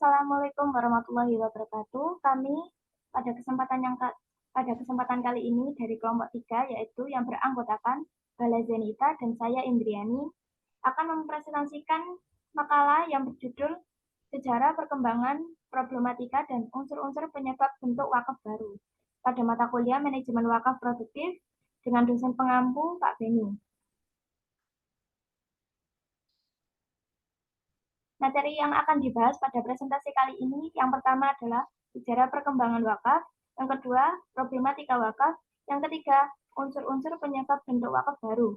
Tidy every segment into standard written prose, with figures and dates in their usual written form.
Assalamualaikum warahmatullahi wabarakatuh. Kami pada kesempatan kali ini dari kelompok 3, yaitu yang beranggotakan Bala Zenita dan saya Indriani, akan mempresentasikan makalah yang berjudul Sejarah Perkembangan Problematika dan Unsur-unsur Penyebab Bentuk Wakaf Baru pada mata kuliah Manajemen Wakaf Produktif dengan dosen pengampu Pak Beni. Materi yang akan dibahas pada presentasi kali ini yang pertama adalah sejarah perkembangan wakaf, yang kedua problematika wakaf, yang ketiga unsur-unsur penyebab bentuk wakaf baru.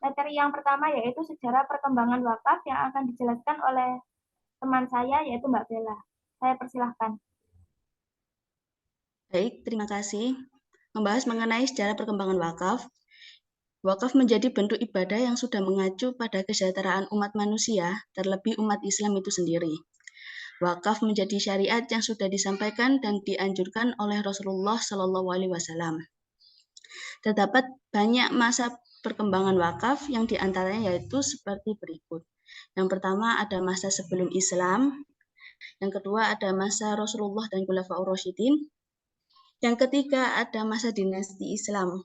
Materi yang pertama yaitu sejarah perkembangan wakaf yang akan dijelaskan oleh teman saya yaitu Mbak Bella. Saya persilahkan. Baik, terima kasih. Membahas mengenai sejarah perkembangan wakaf. Wakaf menjadi bentuk ibadah yang sudah mengacu pada kesejahteraan umat manusia, terlebih umat Islam itu sendiri. Wakaf menjadi syariat yang sudah disampaikan dan dianjurkan oleh Rasulullah SAW. Terdapat banyak masa perkembangan wakaf yang diantaranya yaitu seperti berikut. Yang pertama ada masa sebelum Islam, yang kedua ada masa Rasulullah dan Khulafaur Rasyidin, yang ketiga ada masa dinasti Islam.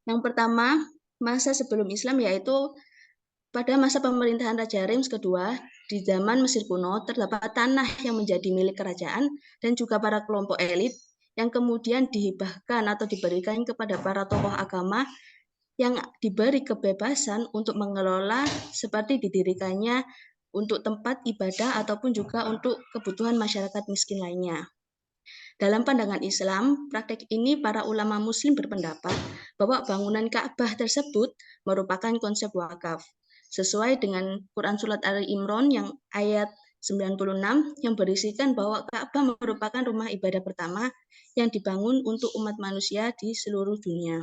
Yang pertama, masa sebelum Islam yaitu pada masa pemerintahan Raja Rims kedua, di zaman Mesir kuno terdapat tanah yang menjadi milik kerajaan dan juga para kelompok elit yang kemudian dihibahkan atau diberikan kepada para tokoh agama yang diberi kebebasan untuk mengelola seperti didirikannya untuk tempat ibadah ataupun juga untuk kebutuhan masyarakat miskin lainnya. Dalam pandangan Islam, praktek ini para ulama muslim berpendapat bahwa bangunan Ka'bah tersebut merupakan konsep wakaf. Sesuai dengan Quran Surat Ali Imran yang ayat 96 yang berisikan bahwa Ka'bah merupakan rumah ibadah pertama yang dibangun untuk umat manusia di seluruh dunia.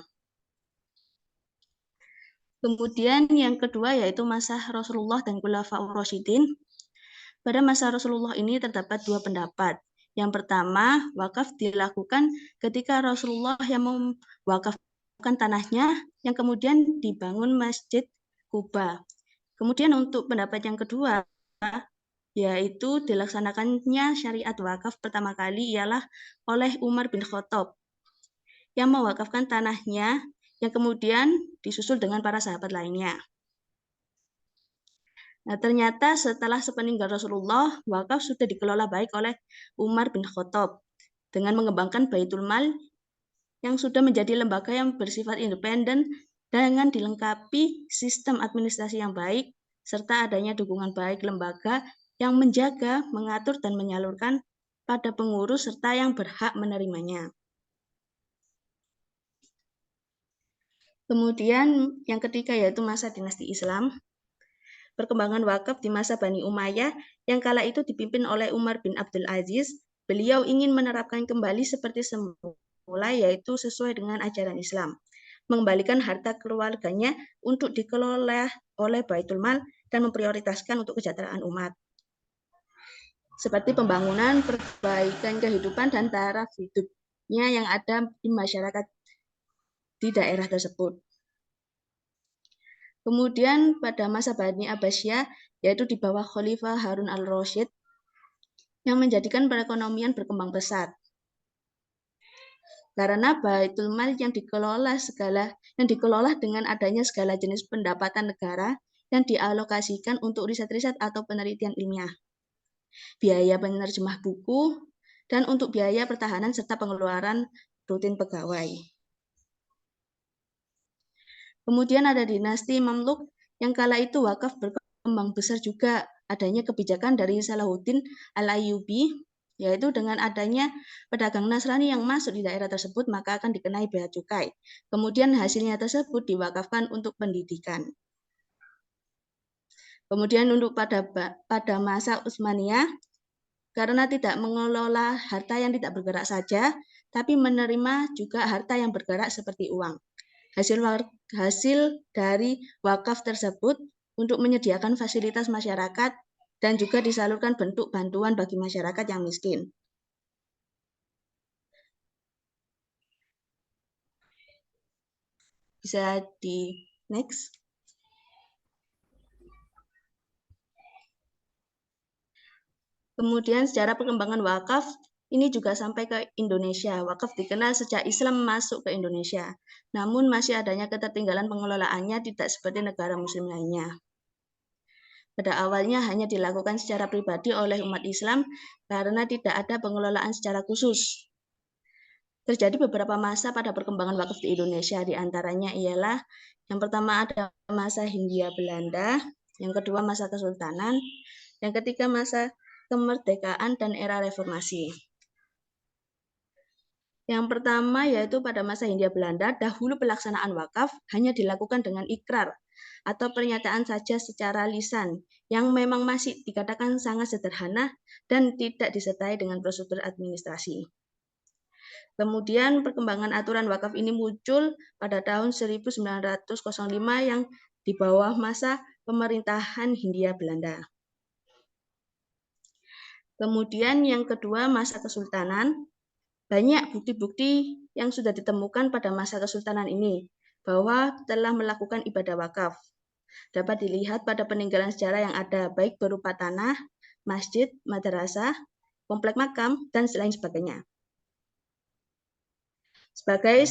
Kemudian yang kedua yaitu masa Rasulullah dan Khulafaur Rasyidin. Pada masa Rasulullah ini terdapat dua pendapat. Yang pertama, wakaf dilakukan ketika Rasulullah yang mewakafkan tanahnya, yang kemudian dibangun Masjid Kuba. Kemudian untuk pendapat yang kedua, yaitu dilaksanakannya syariat wakaf pertama kali ialah oleh Umar bin Khattab, yang mewakafkan tanahnya, yang kemudian disusul dengan para sahabat lainnya. Nah, ternyata setelah sepeninggal Rasulullah, wakaf sudah dikelola baik oleh Umar bin Khattab dengan mengembangkan Baitul Mal yang sudah menjadi lembaga yang bersifat independen dengan dilengkapi sistem administrasi yang baik serta adanya dukungan baik lembaga yang menjaga, mengatur, dan menyalurkan pada pengurus serta yang berhak menerimanya. Kemudian yang ketiga yaitu masa dinasti Islam. Perkembangan wakaf di masa Bani Umayyah yang kala itu dipimpin oleh Umar bin Abdul Aziz, beliau ingin menerapkan kembali seperti semula yaitu sesuai dengan ajaran Islam, mengembalikan harta keluarganya untuk dikelola oleh Baitul Mal dan memprioritaskan untuk kesejahteraan umat. Seperti pembangunan, perbaikan kehidupan dan taraf hidupnya yang ada di masyarakat di daerah tersebut. Kemudian pada masa Bani Abbasiyah, yaitu di bawah Khalifah Harun al-Rasyid, yang menjadikan perekonomian berkembang pesat. Karena Baitul Mal yang dikelola dengan adanya segala jenis pendapatan negara yang dialokasikan untuk riset-riset atau penelitian ilmiah, biaya penerjemah buku, dan untuk biaya pertahanan serta pengeluaran rutin pegawai. Kemudian ada dinasti Mamluk yang kala itu wakaf berkembang besar juga adanya kebijakan dari Salahuddin Al-Ayyubi, yaitu dengan adanya pedagang Nasrani yang masuk di daerah tersebut maka akan dikenai bea cukai. Kemudian hasilnya tersebut diwakafkan untuk pendidikan. Kemudian untuk pada masa Utsmaniyah, karena tidak mengelola harta yang tidak bergerak saja, tapi menerima juga harta yang bergerak seperti uang. Hasil dari wakaf tersebut untuk menyediakan fasilitas masyarakat dan juga disalurkan bentuk bantuan bagi masyarakat yang miskin. Bisa di next. Kemudian sejarah perkembangan wakaf ini juga sampai ke Indonesia. Wakaf dikenal sejak Islam masuk ke Indonesia. Namun masih adanya ketertinggalan pengelolaannya tidak seperti negara muslim lainnya. Pada awalnya hanya dilakukan secara pribadi oleh umat Islam karena tidak ada pengelolaan secara khusus. Terjadi beberapa masa pada perkembangan wakaf di Indonesia, di antaranya ialah yang pertama ada masa Hindia Belanda, yang kedua masa Kesultanan, yang ketiga masa kemerdekaan dan era reformasi. Yang pertama yaitu pada masa Hindia Belanda, dahulu pelaksanaan wakaf hanya dilakukan dengan ikrar atau pernyataan saja secara lisan, yang memang masih dikatakan sangat sederhana dan tidak disertai dengan prosedur administrasi. Kemudian perkembangan aturan wakaf ini muncul pada tahun 1905 yang di bawah masa pemerintahan Hindia Belanda. Kemudian yang kedua masa Kesultanan. Banyak bukti-bukti yang sudah ditemukan pada masa Kesultanan ini bahwa telah melakukan ibadah wakaf. Dapat dilihat pada peninggalan sejarah yang ada, baik berupa tanah, masjid, madrasah, komplek makam, dan lain sebagainya. Sebagai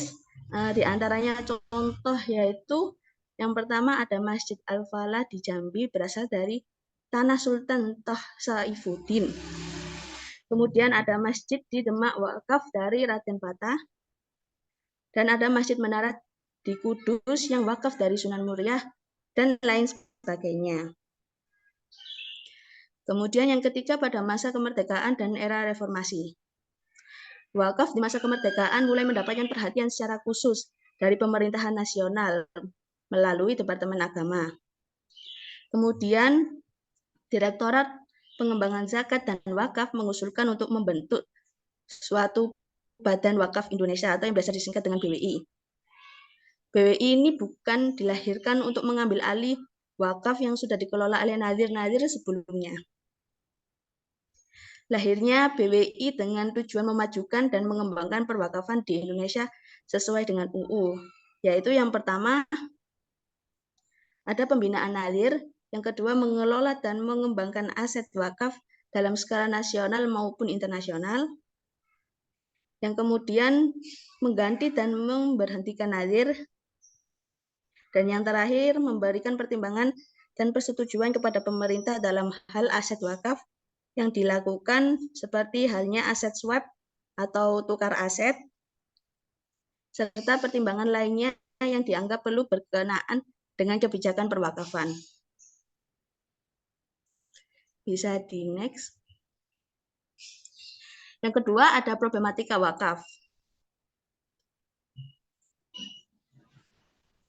di antaranya contoh yaitu yang pertama ada Masjid Al-Falah di Jambi berasal dari tanah Sultan Toh Saifuddin. Kemudian ada masjid di Demak wakaf dari Raden Patah. Dan ada Masjid Menara di Kudus yang wakaf dari Sunan Muria dan lain sebagainya. Kemudian yang ketiga pada masa kemerdekaan dan era reformasi. Wakaf di masa kemerdekaan mulai mendapatkan perhatian secara khusus dari pemerintahan nasional melalui Departemen Agama. Kemudian Direktorat Pengembangan Zakat dan Wakaf mengusulkan untuk membentuk suatu Badan Wakaf Indonesia atau yang biasa disingkat dengan BWI. BWI ini bukan dilahirkan untuk mengambil alih wakaf yang sudah dikelola oleh nadir-nadir sebelumnya. Lahirnya BWI dengan tujuan memajukan dan mengembangkan perwakafan di Indonesia sesuai dengan UU, yaitu yang pertama ada pembinaan nadir, yang kedua mengelola dan mengembangkan aset wakaf dalam skala nasional maupun internasional, yang kemudian mengganti dan memberhentikan nadir, dan yang terakhir memberikan pertimbangan dan persetujuan kepada pemerintah dalam hal aset wakaf yang dilakukan seperti halnya aset swap atau tukar aset, serta pertimbangan lainnya yang dianggap perlu berkenaan dengan kebijakan perwakafan. Bisa di next. Yang kedua ada problematika wakaf.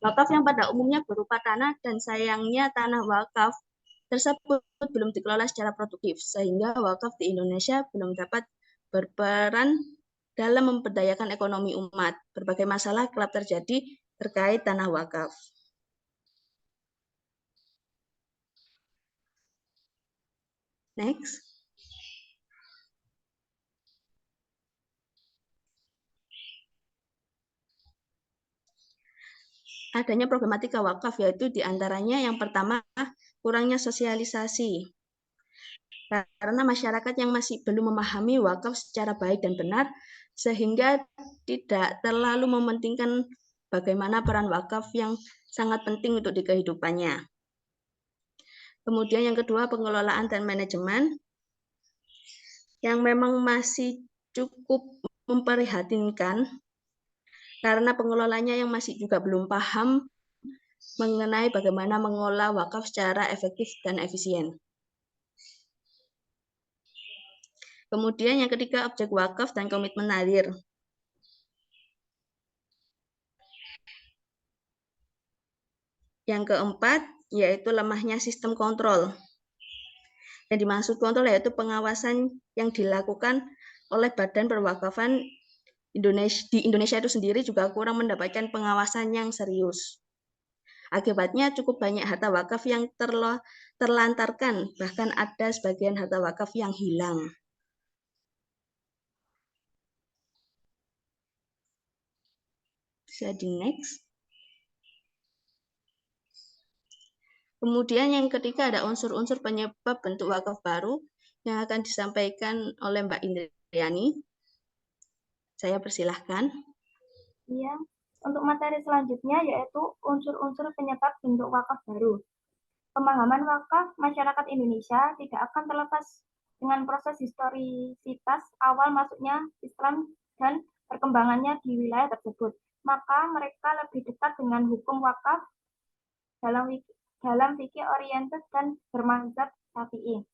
Wakaf yang pada umumnya berupa tanah dan sayangnya tanah wakaf tersebut belum dikelola secara produktif, sehingga wakaf di Indonesia belum dapat berperan dalam memberdayakan ekonomi umat. Berbagai masalah kerap terjadi terkait tanah wakaf. Next. Adanya problematika wakaf yaitu diantaranya yang pertama kurangnya sosialisasi. Karena masyarakat yang masih belum memahami wakaf secara baik dan benar, sehingga tidak terlalu mementingkan bagaimana peran wakaf yang sangat penting untuk di kehidupannya. Kemudian yang kedua, pengelolaan dan manajemen yang memang masih cukup memprihatinkan karena pengelolanya yang masih juga belum paham mengenai bagaimana mengolah wakaf secara efektif dan efisien. Kemudian yang ketiga, objek wakaf dan komitmen nadir. Yang keempat, yaitu lemahnya sistem kontrol. Yang dimaksud kontrol yaitu pengawasan yang dilakukan oleh Badan Perwakafan di Indonesia itu sendiri juga kurang mendapatkan pengawasan yang serius. Akibatnya cukup banyak harta wakaf yang terlantarkan, bahkan ada sebagian harta wakaf yang hilang. Bisa di next. Kemudian yang ketiga ada unsur-unsur penyebab bentuk wakaf baru yang akan disampaikan oleh Mbak Indriani. Saya persilahkan. Iya, untuk materi selanjutnya yaitu unsur-unsur penyebab bentuk wakaf baru. Pemahaman wakaf masyarakat Indonesia tidak akan terlepas dengan proses historisitas awal masuknya Islam dan perkembangannya di wilayah tersebut. Maka mereka lebih dekat dengan hukum wakaf dalam fikih oriented dan bermazhab Syafi'i.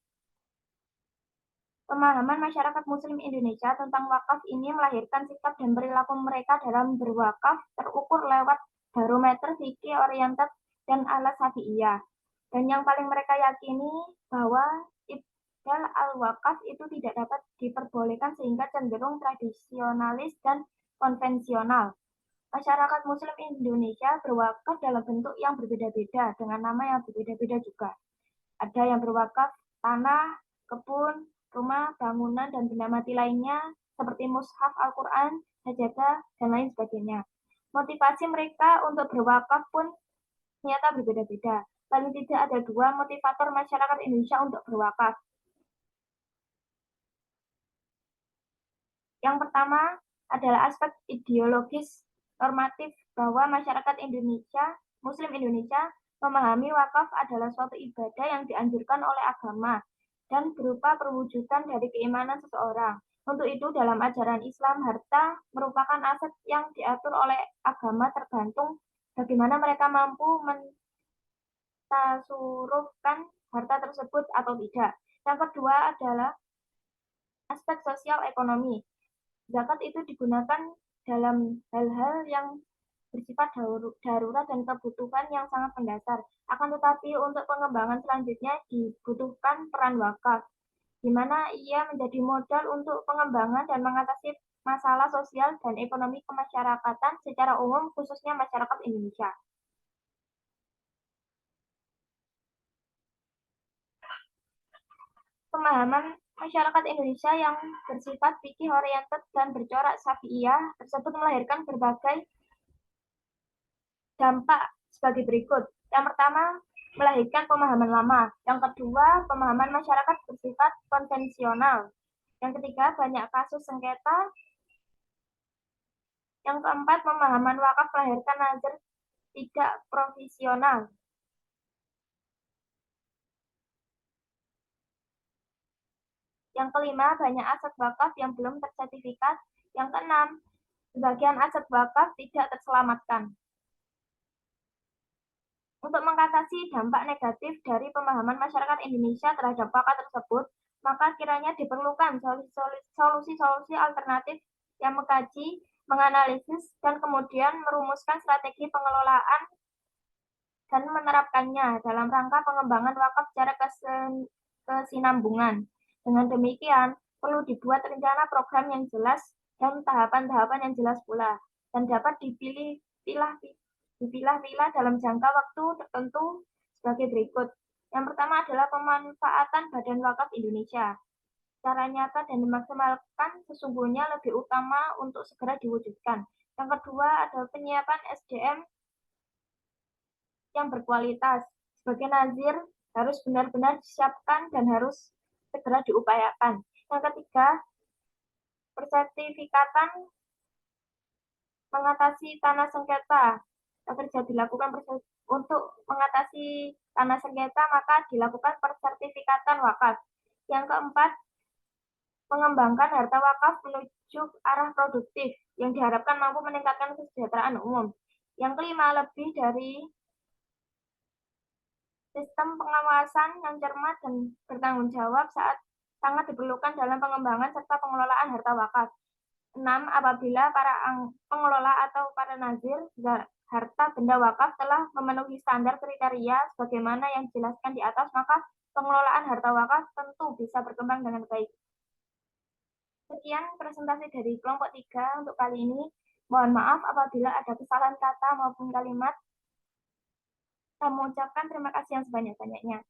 Pemahaman masyarakat Muslim Indonesia tentang wakaf ini melahirkan sikap dan perilaku mereka dalam berwakaf terukur lewat barometer fikih oriented dan alas Syafi'iyah. Dan yang paling mereka yakini bahwa ibdal al-wakaf itu tidak dapat diperbolehkan sehingga cenderung tradisionalis dan konvensional. Masyarakat Muslim Indonesia berwakaf dalam bentuk yang berbeda-beda dengan nama yang berbeda-beda juga. Ada yang berwakaf tanah, kebun, rumah, bangunan, dan benda mati lainnya seperti mushaf Al-Quran, sajadah, dan lain sebagainya. Motivasi mereka untuk berwakaf pun ternyata berbeda-beda. Paling tidak ada dua motivator masyarakat Indonesia untuk berwakaf. Yang pertama adalah aspek ideologis normatif bahwa masyarakat Indonesia, Muslim Indonesia, memahami wakaf adalah suatu ibadah yang dianjurkan oleh agama dan berupa perwujudan dari keimanan seseorang. Untuk itu, dalam ajaran Islam, harta merupakan aset yang diatur oleh agama tergantung bagaimana mereka mampu mentasarufkan harta tersebut atau tidak. Yang kedua adalah aspek sosial ekonomi. Zakat itu digunakan dalam hal-hal yang bersifat darurat dan kebutuhan yang sangat mendasar. Akan tetapi untuk pengembangan selanjutnya dibutuhkan peran wakaf, di mana ia menjadi modal untuk pengembangan dan mengatasi masalah sosial dan ekonomi kemasyarakatan secara umum, khususnya masyarakat Indonesia. Pemahaman masyarakat Indonesia yang bersifat fikih oriented dan bercorak Syafi'iyah tersebut melahirkan berbagai dampak sebagai berikut. Yang pertama, melahirkan pemahaman lama. Yang kedua, pemahaman masyarakat bersifat konvensional. Yang ketiga, banyak kasus sengketa. Yang keempat, pemahaman wakaf melahirkan nazar tidak profesional. Yang kelima, banyak aset wakaf yang belum tersertifikat. Yang keenam, sebagian aset wakaf tidak terselamatkan. Untuk mengatasi dampak negatif dari pemahaman masyarakat Indonesia terhadap wakaf tersebut, maka kiranya diperlukan solusi-solusi alternatif yang mengkaji, menganalisis, dan kemudian merumuskan strategi pengelolaan dan menerapkannya dalam rangka pengembangan wakaf secara kesinambungan. Dengan demikian, perlu dibuat rencana program yang jelas dan tahapan-tahapan yang jelas pula, dan dapat dipilah-pilah dalam jangka waktu tertentu sebagai berikut. Yang pertama adalah pemanfaatan Badan Wakaf Indonesia. Cara nyata dan dimaksimalkan sesungguhnya lebih utama untuk segera diwujudkan. Yang kedua adalah penyiapan SDM yang berkualitas. Sebagai nazir harus benar-benar disiapkan dan harus segera diupayakan. Yang ketiga, persertifikatan mengatasi tanah sengketa. Kerja dilakukan untuk mengatasi tanah sengketa, maka dilakukan persertifikatan wakaf. Yang keempat, mengembangkan harta wakaf menuju arah produktif yang diharapkan mampu meningkatkan kesejahteraan umum. Yang kelima, lebih dari sistem pengawasan yang cermat dan bertanggung jawab sangat diperlukan dalam pengembangan serta pengelolaan harta wakaf. 6. Apabila para pengelola atau para nazir harta benda wakaf telah memenuhi standar kriteria sebagaimana yang dijelaskan di atas, maka pengelolaan harta wakaf tentu bisa berkembang dengan baik. Sekian presentasi dari kelompok 3 untuk kali ini. Mohon maaf apabila ada kesalahan kata maupun kalimat. Saya mengucapkan terima kasih yang sebanyak-banyaknya.